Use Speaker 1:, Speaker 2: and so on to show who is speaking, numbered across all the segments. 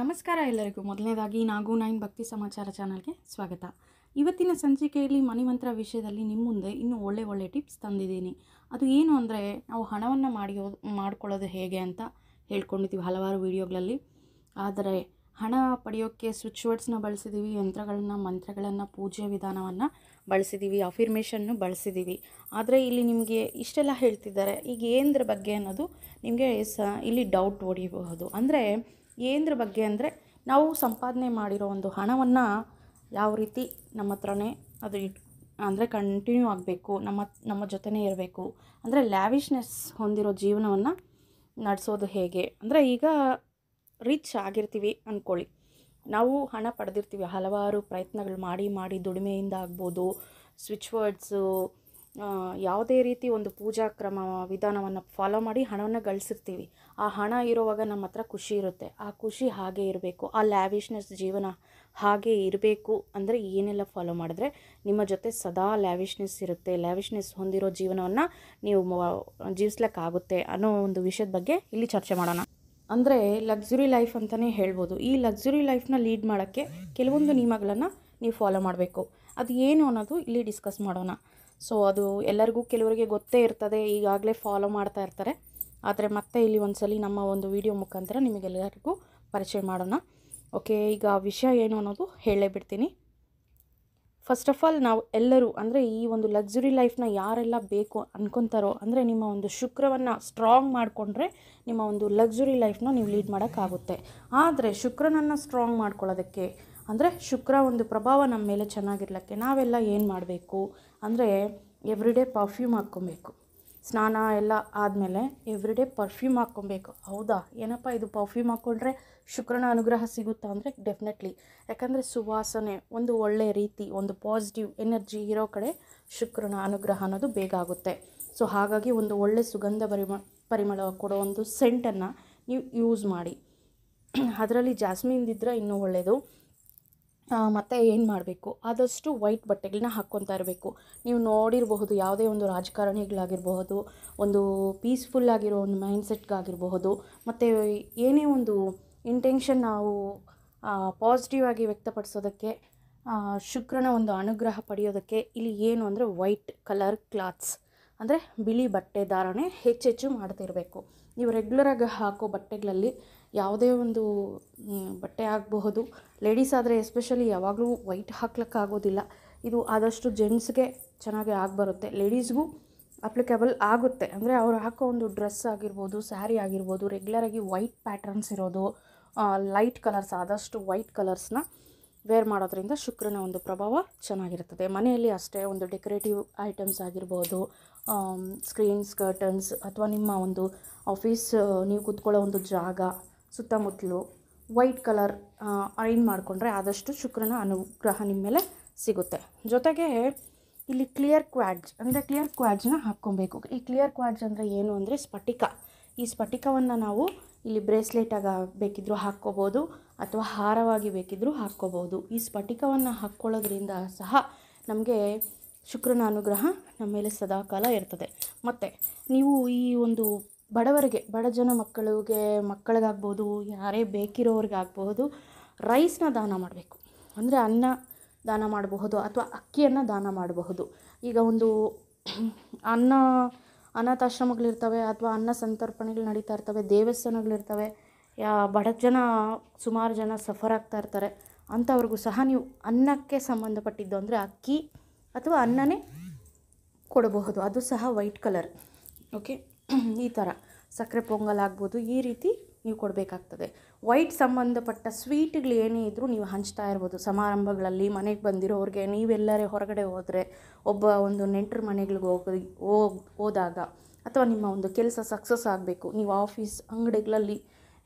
Speaker 1: ನಮಸ್ಕಾರ ಎಲ್ಲರಿಗೂ. ಮೊದಲನೇದಾಗಿ ನಾಗು 9 ಭಕ್ತಿ ಸಮಾಚಾರ ಚಾನಲ್ಗೆ ಸ್ವಾಗತ. ಇವತ್ತಿನ ಸಂಚಿಕೆಯಲ್ಲಿ ಮಣಿಮಂತ್ರ ವಿಷಯದಲ್ಲಿ ನಿಮ್ಮ ಮುಂದೆ ಇನ್ನೂ ಒಳ್ಳೆ ಟಿಪ್ಸ್ ತಂದಿದ್ದೀನಿ. ಅದು ಏನು ಅಂದರೆ, ನಾವು ಹಣವನ್ನು ಮಾಡ್ಕೊಳ್ಳೋದು ಹೇಗೆ ಅಂತ ಹೇಳ್ಕೊಂಡಿದ್ದೀವಿ ಹಲವಾರು ವಿಡಿಯೋಗಳಲ್ಲಿ. ಆದರೆ ಹಣ ಪಡೆಯೋಕ್ಕೆ ಸ್ವಿಚ್ ವರ್ಡ್ಸ್ನ ಬಳಸಿದ್ದೀವಿ, ಯಂತ್ರಗಳನ್ನು, ಮಂತ್ರಗಳನ್ನು, ಪೂಜೆ ವಿಧಾನವನ್ನು ಬಳಸಿದ್ದೀವಿ, ಅಫಿರ್ಮೇಷನ್ನು ಬಳಸಿದ್ದೀವಿ. ಆದರೆ ಇಲ್ಲಿ ನಿಮಗೆ ಇಷ್ಟೆಲ್ಲ ಹೇಳ್ತಿದ್ದಾರೆ, ಈಗ ಏನರ ಬಗ್ಗೆ ಅನ್ನೋದು ನಿಮಗೆ ಇಲ್ಲಿ ಡೌಟ್ ಹೊಡಿಬಹುದು. ಅಂದರೆ ಏನರ ಬಗ್ಗೆ ಅಂದರೆ, ನಾವು ಸಂಪಾದನೆ ಮಾಡಿರೋ ಒಂದು ಹಣವನ್ನು ಯಾವ ರೀತಿ ನಮ್ಮ ಹತ್ರನೇ ಅದು ಅಂದರೆ ಕಂಟಿನ್ಯೂ ಆಗಬೇಕು, ನಮ್ಮ ಜೊತೆನೇ ಇರಬೇಕು, ಅಂದರೆ ಲ್ಯಾವಿಶ್ನೆಸ್ ಹೊಂದಿರೋ ಜೀವನವನ್ನು ನಡೆಸೋದು ಹೇಗೆ ಅಂದರೆ, ಈಗ ರಿಚ್ ಆಗಿರ್ತೀವಿ ಅಂದ್ಕೊಳ್ಳಿ, ನಾವು ಹಣ ಪಡೆದಿರ್ತೀವಿ, ಹಲವಾರು ಪ್ರಯತ್ನಗಳು ಮಾಡಿ ದುಡಿಮೆಯಿಂದ ಆಗ್ಬೋದು, ಸ್ವಿಚ್ ವರ್ಡ್ಸು, ಯಾವುದೇ ರೀತಿ ಒಂದು ಪೂಜಾ ಕ್ರಮ ವಿಧಾನವನ್ನು ಫಾಲೋ ಮಾಡಿ ಹಣವನ್ನು ಗಳಿಸಿರ್ತೀವಿ. ಆ ಹಣ ಇರುವಾಗ ನಮ್ಮ ಹತ್ರ ಖುಷಿ ಇರುತ್ತೆ, ಆ ಖುಷಿ ಹಾಗೇ ಇರಬೇಕು, ಆ ಲ್ಯಾವಿಶ್ನೆಸ್ ಜೀವನ ಹಾಗೇ ಇರಬೇಕು. ಅಂದರೆ ಏನೆಲ್ಲ ಫಾಲೋ ಮಾಡಿದ್ರೆ ನಿಮ್ಮ ಜೊತೆ ಸದಾ ಲ್ಯಾವಿಶ್ನೆಸ್ ಇರುತ್ತೆ, ಲ್ಯಾವಿಶ್ನೆಸ್ ಹೊಂದಿರೋ ಜೀವನವನ್ನು ನೀವು ಜೀವಿಸ್ಲಿಕ್ಕಾಗುತ್ತೆ ಅನ್ನೋ ಒಂದು ವಿಷಯದ ಬಗ್ಗೆ ಇಲ್ಲಿ ಚರ್ಚೆ ಮಾಡೋಣ. ಅಂದರೆ ಲಕ್ಸುರಿ ಲೈಫ್ ಅಂತಲೇ ಹೇಳ್ಬೋದು. ಈ ಲಕ್ಸುರಿ ಲೈಫ್ನ ಲೀಡ್ ಮಾಡೋಕ್ಕೆ ಕೆಲವೊಂದು ನಿಯಮಗಳನ್ನು ನೀವು ಫಾಲೋ ಮಾಡಬೇಕು. ಅದು ಏನು ಅನ್ನೋದು ಇಲ್ಲಿ ಡಿಸ್ಕಸ್ ಮಾಡೋಣ. ಸೊ ಅದು ಎಲ್ಲರಿಗೂ ಕೆಲವರಿಗೆ ಗೊತ್ತೇ ಇರ್ತದೆ, ಈಗಾಗಲೇ ಫಾಲೋ ಮಾಡ್ತಾ ಇರ್ತಾರೆ. ಆದರೆ ಮತ್ತೆ ಇಲ್ಲಿ ಒಂದ್ಸಲಿ ನಮ್ಮ ಒಂದು ವಿಡಿಯೋ ಮುಖಾಂತರ ನಿಮಗೆಲ್ಲರಿಗೂ ಪರಿಚಯ ಮಾಡೋಣ. ಓಕೆ, ಈಗ ವಿಷಯ ಏನು ಅನ್ನೋದು ಹೇಳೇ ಬಿಡ್ತೀನಿ. ಫಸ್ಟ್ ಆಫ್ ಆಲ್ ನಾವು ಎಲ್ಲರೂ ಅಂದರೆ ಈ ಒಂದು ಲಕ್ಸುರಿ ಲೈಫ್ನ ಯಾರೆಲ್ಲ ಬೇಕು ಅನ್ಕೊತಾರೋ, ಅಂದರೆ ನಿಮ್ಮ ಒಂದು ಶುಕ್ರವನ್ನು ಸ್ಟ್ರಾಂಗ್ ಮಾಡಿಕೊಂಡ್ರೆ ನಿಮ್ಮ ಒಂದು ಲಕ್ಸುರಿ ಲೈಫ್ನ ನೀವು ಲೀಡ್ ಮಾಡೋಕ್ಕಾಗುತ್ತೆ. ಆದರೆ ಶುಕ್ರನನ್ನು ಸ್ಟ್ರಾಂಗ್ ಮಾಡ್ಕೊಳ್ಳೋದಕ್ಕೆ ಅಂದರೆ ಶುಕ್ರ ಒಂದು ಪ್ರಭಾವ ನಮ್ಮ ಮೇಲೆ ಚೆನ್ನಾಗಿರ್ಲಿಕ್ಕೆ ನಾವೆಲ್ಲ ಏನು ಮಾಡಬೇಕು ಅಂದರೆ, ಎವ್ರಿಡೇ ಪರ್ಫ್ಯೂಮ್ ಹಾಕ್ಕೊಬೇಕು. ಸ್ನಾನ ಎಲ್ಲ ಆದಮೇಲೆ ಎವ್ರಿಡೇ ಪರ್ಫ್ಯೂಮ್ ಹಾಕ್ಕೊಬೇಕು. ಹೌದಾ, ಏನಪ್ಪ ಇದು ಪರ್ಫ್ಯೂಮ್ ಹಾಕ್ಕೊಂಡ್ರೆ ಶುಕ್ರನ ಅನುಗ್ರಹ ಸಿಗುತ್ತಾ ಅಂದರೆ ಡೆಫಿನೆಟ್ಲಿ. ಯಾಕಂದರೆ ಸುವಾಸನೆ, ಒಂದು ಒಳ್ಳೆಯ ರೀತಿ, ಒಂದು ಪಾಸಿಟಿವ್ ಎನರ್ಜಿ ಇರೋ ಕಡೆ ಶುಕ್ರನ ಅನುಗ್ರಹ ಅನ್ನೋದು ಬೇಗ ಆಗುತ್ತೆ. ಸೊ ಹಾಗಾಗಿ ಒಂದು ಒಳ್ಳೆ ಸುಗಂಧ ಪರಿಮಳ ಕೊಡೋ ಒಂದು ಸೆಂಟನ್ನು ನೀವು ಯೂಸ್ ಮಾಡಿ. ಅದರಲ್ಲಿ ಜಾಸ್ಮಿನ್ದಿದ್ದರೆ ಇನ್ನೂ ಒಳ್ಳೆಯದು. ಮತ್ತು ಏನು ಮಾಡಬೇಕು, ಆದಷ್ಟು ವೈಟ್ ಬಟ್ಟೆಗಳನ್ನ ಹಾಕ್ಕೊತಾ ಇರಬೇಕು. ನೀವು ನೋಡಿರಬಹುದು, ಯಾವುದೇ ಒಂದು ರಾಜಕಾರಣಿಗಳಾಗಿರಬಹುದು, ಒಂದು ಪೀಸ್ಫುಲ್ ಆಗಿರೋ ಒಂದು ಮೈಂಡ್ಸೆಟ್ಗಾಗಿರಬಹುದು, ಮತ್ತು ಏನೇ ಒಂದು ಇಂಟೆನ್ಷನ್ ನಾವು ಪಾಸಿಟಿವ್ ಆಗಿ ವ್ಯಕ್ತಪಡಿಸೋದಕ್ಕೆ, ಶುಕ್ರನ ಒಂದು ಅನುಗ್ರಹ ಪಡೆಯೋದಕ್ಕೆ ಇಲ್ಲಿ ಏನು ಅಂದರೆ ವೈಟ್ ಕಲರ್ ಕ್ಲಾತ್ಸ್ ಅಂದರೆ ಬಿಳಿ ಬಟ್ಟೆ ಧಾರಣೆ ಹೆಚ್ಚೆಚ್ಚು ಮಾಡ್ತಿರಬೇಕು. ನೀವು ರೆಗ್ಯುಲರಾಗಿ ಹಾಕೋ ಬಟ್ಟೆಗಳಲ್ಲಿ ಯಾವುದೇ ಒಂದು ಬಟ್ಟೆ ಆಗಬಹುದು, ಲೇಡೀಸ್ ಆದರೆ ಎಸ್ಪೆಷಲಿ ಯಾವಾಗಲೂ ವೈಟ್ ಹಾಕ್ಲಿಕ್ಕಾಗೋದಿಲ್ಲ. ಇದು ಆದಷ್ಟು ಜೆಂಟ್ಸ್ಗೆ ಚೆನ್ನಾಗಿ ಆಗಿಬರುತ್ತೆ, ಲೇಡೀಸ್ಗೂ ಅಪ್ಲಿಕೇಬಲ್ ಆಗುತ್ತೆ. ಅಂದರೆ ಅವ್ರು ಹಾಕೋ ಒಂದು ಡ್ರೆಸ್ ಆಗಿರ್ಬೋದು, ಸ್ಯಾರಿ ಆಗಿರ್ಬೋದು, ರೆಗ್ಯುಲರಾಗಿ ವೈಟ್ ಪ್ಯಾಟ್ರನ್ಸ್ ಇರೋದು, ಲೈಟ್ ಕಲರ್ಸ್, ಆದಷ್ಟು ವೈಟ್ ಕಲರ್ಸ್ನ ವೇರ್ ಮಾಡೋದ್ರಿಂದ ಶುಕ್ರನ ಒಂದು ಪ್ರಭಾವ ಚೆನ್ನಾಗಿರ್ತದೆ. ಮನೆಯಲ್ಲಿ ಅಷ್ಟೇ ಒಂದು ಡೆಕೋರೇಟಿವ್ ಐಟಮ್ಸ್ ಆಗಿರ್ಬೋದು, ಸ್ಕ್ರೀನ್ಸ್, ಕರ್ಟನ್ಸ್, ಅಥವಾ ನಿಮ್ಮ ಒಂದು ಆಫೀಸ್ ನೀವು ಕೂತ್ಕೊಳ್ಳೋ ಒಂದು ಜಾಗ ಸುತ್ತಮುತ್ತಲು ವೈಟ್ ಕಲರ್ ಅರೇಂಜ್ ಮಾಡಿಕೊಂಡ್ರೆ ಆದಷ್ಟು ಶುಕ್ರನ ಅನುಗ್ರಹ ನಿಮ್ಮ ಮೇಲೆ ಸಿಗುತ್ತೆ. ಜೊತೆಗೆ ಇಲ್ಲಿ ಕ್ಲಿಯರ್ ಕ್ವಾಡ್ಜ್ ಅಂದರೆ ಕ್ಲಿಯರ್ ಕ್ವಾಡ್ಜ್ನ ಹಾಕ್ಕೊಬೇಕು. ಈ ಕ್ಲಿಯರ್ ಕ್ವಾಡ್ಜ್ ಅಂದರೆ ಏನು ಅಂದರೆ ಸ್ಫಟಿಕ. ಈ ಸ್ಫಟಿಕವನ್ನು ನಾವು ಇಲ್ಲಿ ಬ್ರೇಸ್ಲೆಟಾಗಿ ಬೇಕಿದ್ದರೂ ಹಾಕ್ಕೋಬೋದು, ಅಥವಾ ಹಾರವಾಗಿ ಬೇಕಿದ್ದರೂ ಹಾಕ್ಕೋಬೋದು. ಈ ಸ್ಫಟಿಕವನ್ನು ಹಾಕ್ಕೊಳ್ಳೋದ್ರಿಂದ ಸಹ ನಮಗೆ ಶುಕ್ರನ ಅನುಗ್ರಹ ನಮ್ಮ ಮೇಲೆ ಸದಾಕಾಲ ಇರ್ತದೆ. ಮತ್ತು ನೀವು ಈ ಒಂದು ಬಡವರಿಗೆ, ಬಡ ಜನ ಮಕ್ಕಳಿಗಾಗ್ಬೋದು, ಯಾರೇ ಬೇಕಿರೋರಿಗಾಗಬಹುದು, ರೈಸ್ನ ದಾನ ಮಾಡಬೇಕು. ಅಂದರೆ ಅನ್ನ ದಾನ ಮಾಡಬಹುದು, ಅಥವಾ ಅಕ್ಕಿಯನ್ನು ದಾನ ಮಾಡಬಹುದು. ಈಗ ಒಂದು ಅನಾಥಾಶ್ರಮಗಳಿರ್ತವೆ, ಅಥವಾ ಅನ್ನ ಸಂತರ್ಪಣೆಗಳು ನಡೀತಾ ಇರ್ತವೆ, ದೇವಸ್ಥಾನಗಳಿರ್ತವೆ, ಬಡ ಜನ ಸುಮಾರು ಜನ ಸಫರ್ ಆಗ್ತಾ ಇರ್ತಾರೆ. ಅಂಥವ್ರಿಗೂ ಸಹ ನೀವು ಅನ್ನಕ್ಕೆ ಸಂಬಂಧಪಟ್ಟಿದ್ದು ಅಂದರೆ ಅಕ್ಕಿ ಅಥವಾ ಅನ್ನನೇ ಕೊಡಬಹುದು. ಅದು ಸಹ ವೈಟ್ ಕಲರ್. ಓಕೆ, ಈ ಥರ ಸಕ್ಕರೆ ಪೊಂಗಲ್ ಆಗ್ಬೋದು, ಈ ರೀತಿ ನೀವು ಕೊಡಬೇಕಾಗ್ತದೆ. ವೈಟ್ ಸಂಬಂಧಪಟ್ಟ ಸ್ವೀಟ್ಗಳು ಏನೇ ಇದ್ದರೂ ನೀವು ಹಂಚ್ತಾ ಇರ್ಬೋದು ಸಮಾರಂಭಗಳಲ್ಲಿ. ಮನೆಗೆ ಬಂದಿರೋರಿಗೆ, ನೀವೆಲ್ಲರೇ ಹೊರಗಡೆ ಹೋದರೆ, ಒಬ್ಬ ಒಂದು ನೆಂಟರ ಮನೆಗಳಿಗೆ ಹೋದಾಗ, ಅಥವಾ ನಿಮ್ಮ ಒಂದು ಕೆಲಸ ಸಕ್ಸಸ್ ಆಗಬೇಕು, ನೀವು ಆಫೀಸ್ ಅಂಗಡಿಗಳಲ್ಲಿ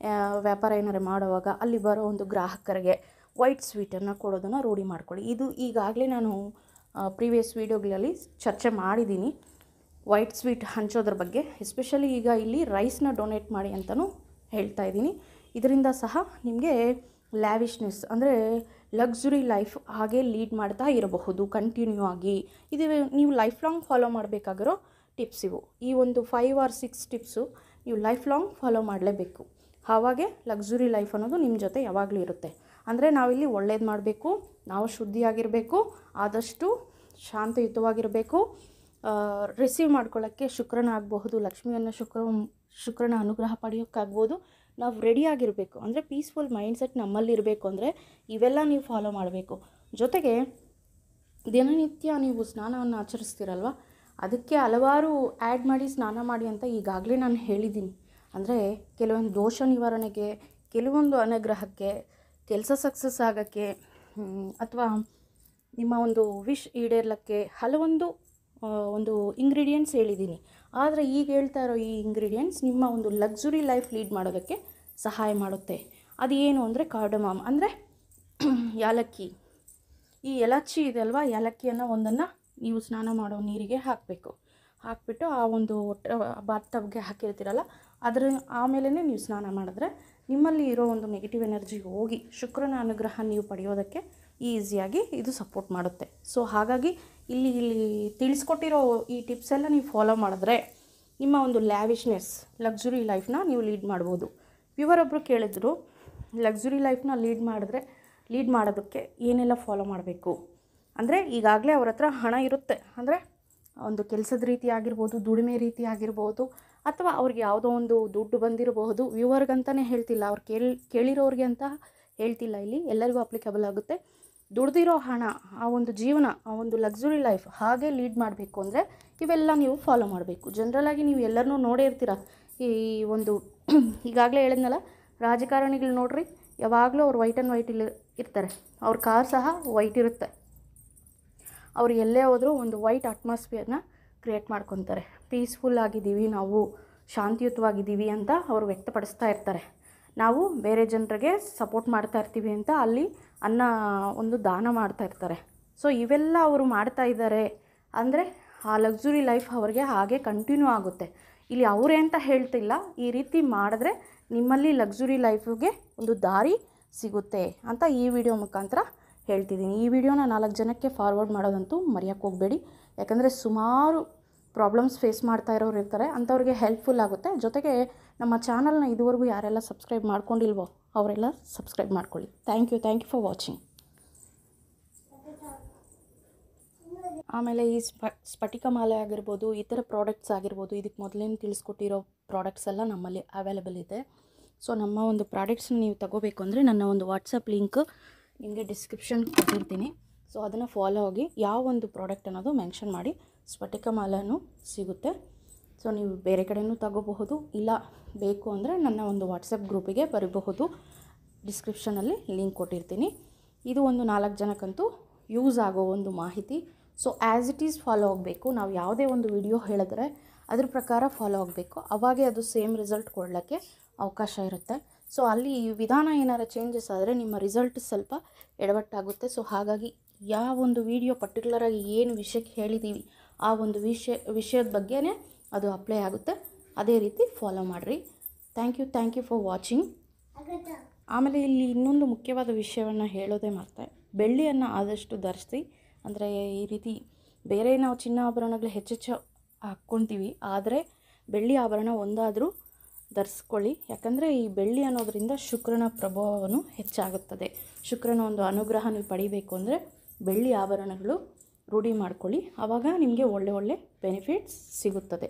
Speaker 1: ವ್ಯಾಪಾರ ಏನಾರು ಮಾಡುವಾಗ ಅಲ್ಲಿ ಬರೋ ಒಂದು ಗ್ರಾಹಕರಿಗೆ ವೈಟ್ ಸ್ವೀಟನ್ನು ಕೊಡೋದನ್ನು ರೂಢಿ ಮಾಡ್ಕೊಳ್ಳಿ. ಇದು ಈಗಾಗಲೇ ನಾನು ಪ್ರೀವಿಯಸ್ ವೀಡಿಯೋಗಳಲ್ಲಿ ಚರ್ಚೆ ಮಾಡಿದ್ದೀನಿ ವೈಟ್ ಸ್ವೀಟ್ ಹಂಚೋದ್ರ ಬಗ್ಗೆ. ಎಸ್ಪೆಷಲಿ ಈಗ ಇಲ್ಲಿ ರೈಸ್ನ ಡೊನೇಟ್ ಮಾಡಿ ಅಂತಲೂ ಹೇಳ್ತಾ ಇದ್ದೀನಿ. ಇದರಿಂದ ಸಹ ನಿಮಗೆ ಲ್ಯಾವಿಶ್ನೆಸ್ ಅಂದರೆ ಲಕ್ಸುರಿ ಲೈಫ್ ಹಾಗೆ ಲೀಡ್ ಮಾಡ್ತಾ ಇರಬಹುದು ಕಂಟಿನ್ಯೂ ಆಗಿ. ಇದು ನೀವು ಲೈಫ್ ಲಾಂಗ್ ಫಾಲೋ ಮಾಡಬೇಕಾಗಿರೋ ಟಿಪ್ಸ್ ಇವು. ಈ ಒಂದು 5 or 6 ಟಿಪ್ಸು ನೀವು ಲೈಫ್ ಲಾಂಗ್ ಫಾಲೋ ಮಾಡಲೇಬೇಕು. ಆವಾಗೆ ಲಕ್ಸುರಿ ಲೈಫ್ ಅನ್ನೋದು ನಿಮ್ಮ ಜೊತೆ ಯಾವಾಗಲೂ ಇರುತ್ತೆ. ಅಂದರೆ ನಾವಿಲ್ಲಿ ಒಳ್ಳೇದು ಮಾಡಬೇಕು, ನಾವು ಶುದ್ಧಿಯಾಗಿರಬೇಕು, ಆದಷ್ಟು ಶಾಂತಯುತವಾಗಿರಬೇಕು. ರಿಸೀವ್ ಮಾಡ್ಕೊಳ್ಳೋಕ್ಕೆ ಶುಕ್ರನ ಆಗಬಹುದು, ಲಕ್ಷ್ಮಿಯನ್ನು ಶುಕ್ರನ ಅನುಗ್ರಹ ಪಡೆಯೋಕ್ಕಾಗ್ಬೋದು. ನಾವು ರೆಡಿಯಾಗಿರಬೇಕು, ಅಂದರೆ ಪೀಸ್ಫುಲ್ ಮೈಂಡ್ಸೆಟ್ ನಮ್ಮಲ್ಲಿರಬೇಕು. ಅಂದರೆ ಇವೆಲ್ಲ ನೀವು ಫಾಲೋ ಮಾಡಬೇಕು. ಜೊತೆಗೆ ದಿನನಿತ್ಯ ನೀವು ಸ್ನಾನವನ್ನು ಆಚರಿಸ್ತೀರಲ್ವ, ಅದಕ್ಕೆ ಹಲವಾರು ಆ್ಯಡ್ ಮಾಡಿ ಸ್ನಾನ ಮಾಡಿ ಅಂತ ಈಗಾಗಲೇ ನಾನು ಹೇಳಿದ್ದೀನಿ. ಅಂದರೆ ಕೆಲವೊಂದು ದೋಷ ನಿವಾರಣೆಗೆ, ಕೆಲವೊಂದು ಅನುಗ್ರಹಕ್ಕೆ, ಕೆಲಸ ಸಕ್ಸಸ್ ಆಗೋಕ್ಕೆ, ಅಥವಾ ನಿಮ್ಮ ಒಂದು ವಿಶ್ ಈಡೇರಲಿಕ್ಕೆ ಒಂದು ಇಂಗ್ರೀಡಿಯೆಂಟ್ಸ್ ಹೇಳಿದ್ದೀನಿ. ಆದರೆ ಈಗ ಹೇಳ್ತಾ ಇರೋ ಈ ಇಂಗ್ರೀಡಿಯೆಂಟ್ಸ್ ನಿಮ್ಮ ಒಂದು ಲಕ್ಸುರಿ ಲೈಫ್ ಲೀಡ್ ಮಾಡೋದಕ್ಕೆ ಸಹಾಯ ಮಾಡುತ್ತೆ. ಅದು ಏನು ಅಂದರೆ ಕಾರ್ಡಮಮ್, ಅಂದರೆ ಯಾಲಕ್ಕಿ. ಈ ಏಲಕ್ಕಿ ಇದೆ ಅಲ್ವಾ, ಏಲಕ್ಕಿಯನ್ನು ಒಂದನ್ನು ನೀವು ಸ್ನಾನ ಮಾಡೋ ನೀರಿಗೆ ಹಾಕಿಬಿಟ್ಟು ಆ ಒಂದು ಬಾತ್ ಟಬ್ಗೆ ಹಾಕಿರ್ತೀರಲ್ಲ, ಆಮೇಲೆ ನೀವು ಸ್ನಾನ ಮಾಡಿದ್ರೆ ನಿಮ್ಮಲ್ಲಿ ಇರೋ ಒಂದು ನೆಗೆಟಿವ್ ಎನರ್ಜಿ ಹೋಗಿ ಶುಕ್ರನ ಅನುಗ್ರಹ ನೀವು ಪಡೆಯೋದಕ್ಕೆ ಈಸಿಯಾಗಿ ಇದು ಸಪೋರ್ಟ್ ಮಾಡುತ್ತೆ. ಸೊ ಹಾಗಾಗಿ ಇಲ್ಲಿ ತಿಳಿಸ್ಕೊಟ್ಟಿರೋ ಈ ಟಿಪ್ಸ್ ಎಲ್ಲ ನೀವು ಫಾಲೋ ಮಾಡಿದ್ರೆ ನಿಮ್ಮ ಒಂದು ಲ್ಯಾವಿಶ್ನೆಸ್ ಲಕ್ಸುರಿ ಲೈಫ್ನ ನೀವು ಲೀಡ್ ಮಾಡ್ಬೋದು. ಇವರೊಬ್ಬರು ಕೇಳಿದ್ರು, ಲಕ್ಸುರಿ ಲೈಫ್ನ ಲೀಡ್ ಮಾಡೋದಕ್ಕೆ ಏನೆಲ್ಲ ಫಾಲೋ ಮಾಡಬೇಕು ಅಂದರೆ, ಈಗಾಗಲೇ ಅವ್ರ ಹತ್ರ ಹಣ ಇರುತ್ತೆ, ಅಂದರೆ ಒಂದು ಕೆಲಸದ ರೀತಿ ಆಗಿರ್ಬೋದು, ದುಡಿಮೆ ರೀತಿ ಆಗಿರ್ಬೋದು, ಅಥವಾ ಅವ್ರಿಗೆ ಯಾವುದೋ ಒಂದು ದುಡ್ಡು ಬಂದಿರಬಹುದು. ವ್ಯೂವರ್ಗಂತಲೇ ಹೇಳ್ತಿಲ್ಲ, ಅವ್ರು ಕೇಳಿರೋರಿಗೆ ಅಂತ ಹೇಳ್ತಿಲ್ಲ, ಇಲ್ಲಿ ಎಲ್ಲರಿಗೂ ಅಪ್ಲಿಕಬಲ್ ಆಗುತ್ತೆ. ದುಡ್ದಿರೋ ಹಣ, ಆ ಒಂದು ಜೀವನ, ಆ ಒಂದು ಲಕ್ಸುರಿ ಲೈಫ್ ಹಾಗೆ ಲೀಡ್ ಮಾಡಬೇಕು ಅಂದರೆ ಇವೆಲ್ಲ ನೀವು ಫಾಲೋ ಮಾಡಬೇಕು. ಜನರಲಾಗಿ ನೀವು ಎಲ್ಲರನ್ನೂ ನೋಡೇ ಇರ್ತೀರ. ಈ ಒಂದು ಈಗಾಗಲೇ ಹೇಳಿದ್ನಲ್ಲ, ರಾಜಕಾರಣಿಗಳು ನೋಡ್ರಿ, ಯಾವಾಗಲೂ ಅವ್ರು ವೈಟ್ ಆ್ಯಂಡ್ ವೈಟ್ ಇರ್ತಾರೆ. ಅವ್ರ ಕಾರ್ ಸಹ ವೈಟ್ ಇರುತ್ತೆ. ಅವ್ರು ಎಲ್ಲೇ ಹೋದರೂ ಒಂದು ವೈಟ್ ಅಟ್ಮಾಸ್ಫಿಯರ್ನ ಕ್ರಿಯೇಟ್ ಮಾಡ್ಕೊತಾರೆ. ಪೀಸ್ಫುಲ್ ಆಗಿದ್ದೀವಿ, ನಾವು ಶಾಂತಿಯುತವಾಗಿದ್ದೀವಿ ಅಂತ ಅವರು ವ್ಯಕ್ತಪಡಿಸ್ತಾ ಇರ್ತಾರೆ. ನಾವು ಬೇರೆ ಜನರಿಗೆ ಸಪೋರ್ಟ್ ಮಾಡ್ತಾ ಇರ್ತೀವಿ ಅಂತ ಅಲ್ಲಿ ಒಂದು ದಾನ ಮಾಡ್ತಾ ಇರ್ತಾರೆ. ಸೊ ಇವೆಲ್ಲ ಅವರು ಮಾಡ್ತಾ ಇದ್ದಾರೆ ಅಂದರೆ ಆ ಲಕ್ಸುರಿ ಲೈಫ್ ಅವ್ರಿಗೆ ಹಾಗೆ ಕಂಟಿನ್ಯೂ ಆಗುತ್ತೆ. ಇಲ್ಲಿ ಅವರೇ ಅಂತ ಹೇಳ್ತಿಲ್ಲ, ಈ ರೀತಿ ಮಾಡಿದ್ರೆ ನಿಮ್ಮಲ್ಲಿ ಲಕ್ಸುರಿ ಲೈಫ್ಗೆ ಒಂದು ದಾರಿ ಸಿಗುತ್ತೆ ಅಂತ ಈ ವಿಡಿಯೋ ಮುಖಾಂತರ ಹೇಳ್ತಿದ್ದೀನಿ. ಈ ವಿಡಿಯೋನ 4 ಜನಕ್ಕೆ ಫಾರ್ವರ್ಡ್ ಮಾಡೋದಂತೂ ಮರೆಯೋಕ್ಕೆ ಹೋಗಬೇಡಿ. ಯಾಕಂದರೆ ಸುಮಾರು ಪ್ರಾಬ್ಲಮ್ಸ್ ಫೇಸ್ ಮಾಡ್ತಾ ಇರೋರು ಇರ್ತಾರೆ, ಅಂಥವ್ರಿಗೆ ಹೆಲ್ಪ್ಫುಲ್ ಆಗುತ್ತೆ. ಜೊತೆಗೆ ನಮ್ಮ ಚಾನಲ್ನ ಇದುವರೆಗೂ ಯಾರೆಲ್ಲ ಸಬ್ಸ್ಕ್ರೈಬ್ ಮಾಡ್ಕೊಂಡಿಲ್ವೋ ಅವರೆಲ್ಲ ಸಬ್ಸ್ಕ್ರೈಬ್ ಮಾಡ್ಕೊಳ್ಳಿ. Thank you for watching. ಆಮೇಲೆ ಈ ಸ್ಫಟಿಕ ಮಾಲೆ ಆಗಿರ್ಬೋದು, ಇತರ ಪ್ರಾಡಕ್ಟ್ಸ್ ಆಗಿರ್ಬೋದು, ಇದಕ್ಕೆ ಮೊದಲೇನು ತಿಳಿಸ್ಕೊಟ್ಟಿರೋ ಪ್ರಾಡಕ್ಟ್ಸ್ ಎಲ್ಲ ನಮ್ಮಲ್ಲಿ ಅವೈಲೇಬಲ್ ಇದೆ. ಸೊ ನಮ್ಮ ಒಂದು ಪ್ರಾಡಕ್ಟ್ಸ್ನ ನೀವು ತಗೋಬೇಕು ಅಂದರೆ ನನ್ನ ಒಂದು ವಾಟ್ಸಪ್ ಲಿಂಕ್ ನಿಮಗೆ ಡಿಸ್ಕ್ರಿಪ್ಷನ್ ಕೊಟ್ಟಿರ್ತೀನಿ. ಸೊ ಅದನ್ನು ಫಾಲೋ ಆಗಿ ಯಾವ ಒಂದು ಪ್ರಾಡಕ್ಟ್ ಅನ್ನೋದು ಮೆನ್ಷನ್ ಮಾಡಿ ಸ್ಫಟಿಕ ಮಾಲೆನೂ ಸಿಗುತ್ತೆ. ಸೊ ನೀವು ಬೇರೆ ಕಡೆಯೂ ತಗೋಬಹುದು, ಇಲ್ಲ ಬೇಕು ಅಂದರೆ ನನ್ನ ಒಂದು ವಾಟ್ಸಪ್ ಗ್ರೂಪಿಗೆ ಬರಬಹುದು. ಡಿಸ್ಕ್ರಿಪ್ಷನಲ್ಲಿ ಲಿಂಕ್ ಕೊಟ್ಟಿರ್ತೀನಿ. ಇದು ಒಂದು 4 ಜನಕ್ಕಂತೂ ಯೂಸ್ ಆಗೋ ಒಂದು ಮಾಹಿತಿ. So as it is follow ಆಗಬೇಕು. ನಾವು ಯಾವುದೇ ಒಂದು ವಿಡಿಯೋ ಹೇಳಿದ್ರೆ ಅದ್ರ ಪ್ರಕಾರ ಫಾಲೋ ಆಗಬೇಕು, ಅವಾಗೇ ಅದು ಸೇಮ್ ರಿಸಲ್ಟ್ ಕೊಡಲಿಕ್ಕೆ ಅವಕಾಶ ಇರುತ್ತೆ. ಸೊ ಅಲ್ಲಿ ವಿಧಾನ ಏನಾರು ಚೇಂಜಸ್ ಆದರೆ ನಿಮ್ಮ ರಿಸಲ್ಟ್ ಸ್ವಲ್ಪ ಎಡವಟ್ಟಾಗುತ್ತೆ. ಸೊ ಹಾಗಾಗಿ ಯಾವ ಒಂದು ವಿಡಿಯೋ ಪರ್ಟಿಕ್ಯುಲರಾಗಿ ಏನು ವಿಷಯಕ್ಕೆ ಹೇಳಿದ್ದೀವಿ ಆ ಒಂದು ವಿಷಯದ ಬಗ್ಗೆನೇ ಅದು ಅಪ್ಲೈ ಆಗುತ್ತೆ. ಅದೇ ರೀತಿ ಫಾಲೋ ಮಾಡಿರಿ. Thank you for watching. ಆಮೇಲೆ ಇಲ್ಲಿ ಇನ್ನೊಂದು ಮುಖ್ಯವಾದ ವಿಷಯವನ್ನು ಹೇಳೋದೇ ಮರ್ತೆ, ಬೆಳ್ಳಿಯನ್ನು ಆದಷ್ಟು ಧರಿಸಿ. ಅಂದರೆ ಈ ರೀತಿ ಬೇರೆ ನಾವು ಚಿನ್ನಾಭರಣಗಳು ಹೆಚ್ಚೆಚ್ಚು ಹಾಕ್ಕೊತೀವಿ, ಆದರೆ ಬೆಳ್ಳಿ ಆಭರಣ ಒಂದಾದರೂ ಧರಿಸ್ಕೊಳ್ಳಿ. ಯಾಕಂದರೆ ಈ ಬೆಳ್ಳಿ ಅನ್ನೋದರಿಂದ ಶುಕ್ರನ ಪ್ರಭಾವವನ್ನು ಹೆಚ್ಚಾಗುತ್ತದೆ. ಶುಕ್ರನ ಒಂದು ಅನುಗ್ರಹ ನೀವು ಪಡಿಬೇಕು ಅಂದರೆ ಬೆಳ್ಳಿ ಆಭರಣಗಳು ರೂಢಿ ಮಾಡ್ಕೊಳ್ಳಿ, ಆವಾಗ ನಿಮಗೆ ಒಳ್ಳೆ ಬೆನಿಫಿಟ್ಸ್ ಸಿಗುತ್ತದೆ.